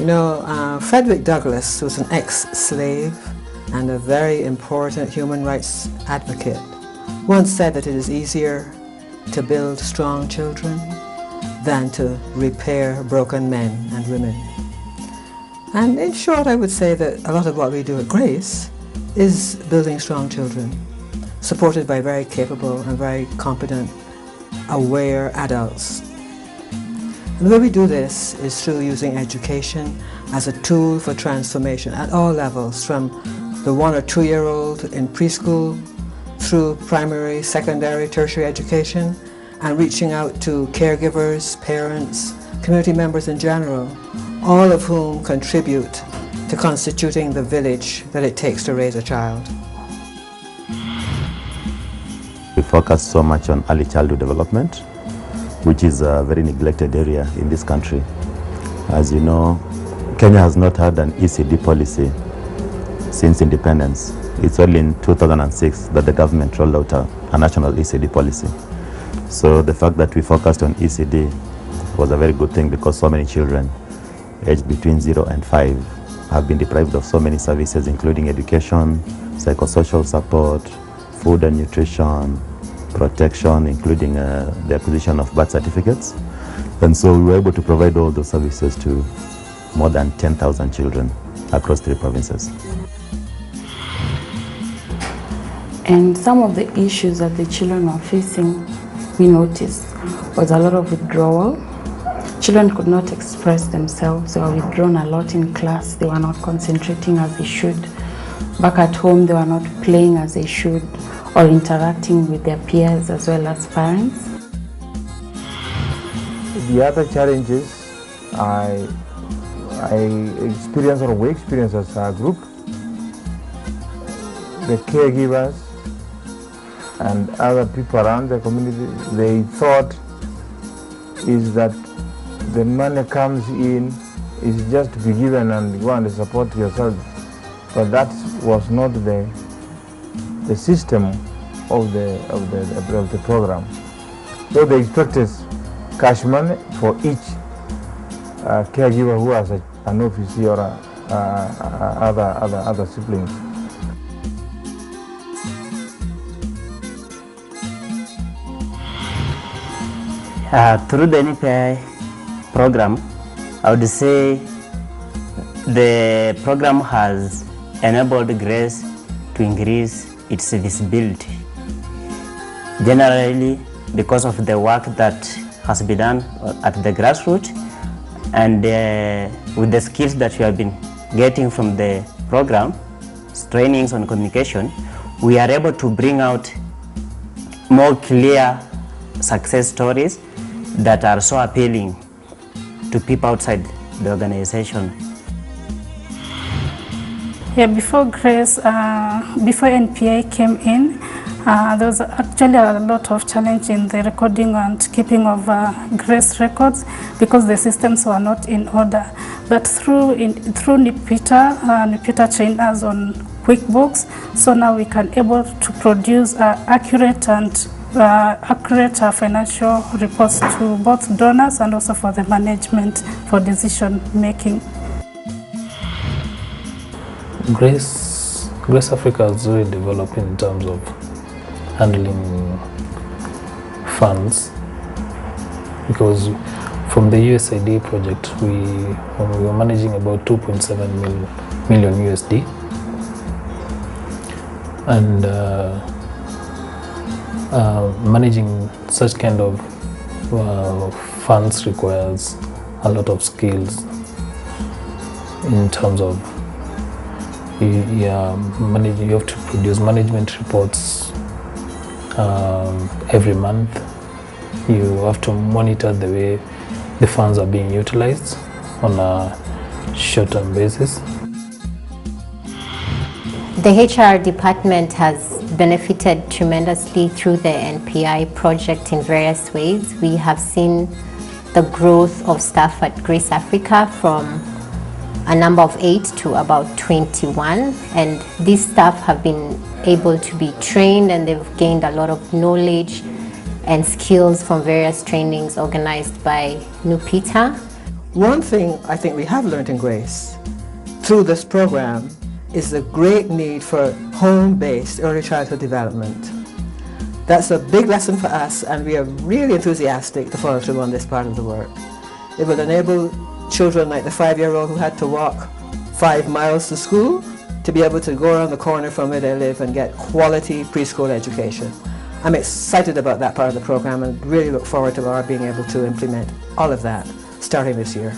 Frederick Douglass was an ex-slave and a very important human rights advocate, once said that it is easier to build strong children than to repair broken men and women. And in short, I would say that a lot of what we do at Grace is building strong children, supported by very capable and very competent, aware adults. And the way we do this is through using education as a tool for transformation at all levels, from the 1 or 2-year-old in preschool through primary, secondary, tertiary education, and reaching out to caregivers, parents, community members in general, all of whom contribute to constituting the village that it takes to raise a child. We focus so much on early childhood development, which is a very neglected area in this country. As you know, Kenya has not had an ECD policy since independence. It's only in 2006 that the government rolled out a national ECD policy. So the fact that we focused on ECD was a very good thing, because so many children aged between 0 and 5 have been deprived of so many services, including education, psychosocial support, food and nutrition, protection, including the acquisition of birth certificates. And so we were able to provide all those services to more than 10,000 children across 3 provinces. And some of the issues that the children were facing, we noticed, was a lot of withdrawal. Children could not express themselves. They were withdrawn a lot in class. They were not concentrating as they should. Back at home, they were not playing as they should or interacting with their peers as well as parents. The other challenges I experienced, or we experienced as a group, the caregivers and other people around the community, they thought is that the money comes in is just to be given and go and support yourself. But that was not the system of the program. So they expected cash money for each caregiver who has an officer or other siblings. Through the NPI program, I would say the program has enabled Grace to increase its visibility. Generally, because of the work that has been done at the grassroots, and with the skills that we have been getting from the program, trainings on communication, we are able to bring out more clear success stories that are so appealing to people outside the organization. Yeah, before Grace, before NPI came in, there was actually a lot of challenge in the recording and keeping of Grace records, because the systems were not in order. But through NPITA trained us on QuickBooks, so now we can able to produce accurate financial reports to both donors and also for the management for decision making. Grace Africa is really developing in terms of handling funds, because from the USAID project, when we were managing about 2.7 million USD, and managing such kind of funds requires a lot of skills in terms of you have to produce management reports every month. You have to monitor the way the funds are being utilized on a short-term basis. The HR department has benefited tremendously through the NPI project in various ways. We have seen the growth of staff at Grace Africa from a number of 8 to about 21, and these staff have been able to be trained, and they've gained a lot of knowledge and skills from various trainings organized by NPITA. One thing I think we have learned in Grace through this program is the great need for home-based early childhood development. That's a big lesson for us, and we are really enthusiastic to follow through on this part of the work. It will enable children like the 5-year-old who had to walk 5 miles to school to be able to go around the corner from where they live and get quality preschool education. I'm excited about that part of the program and really look forward to our being able to implement all of that starting this year.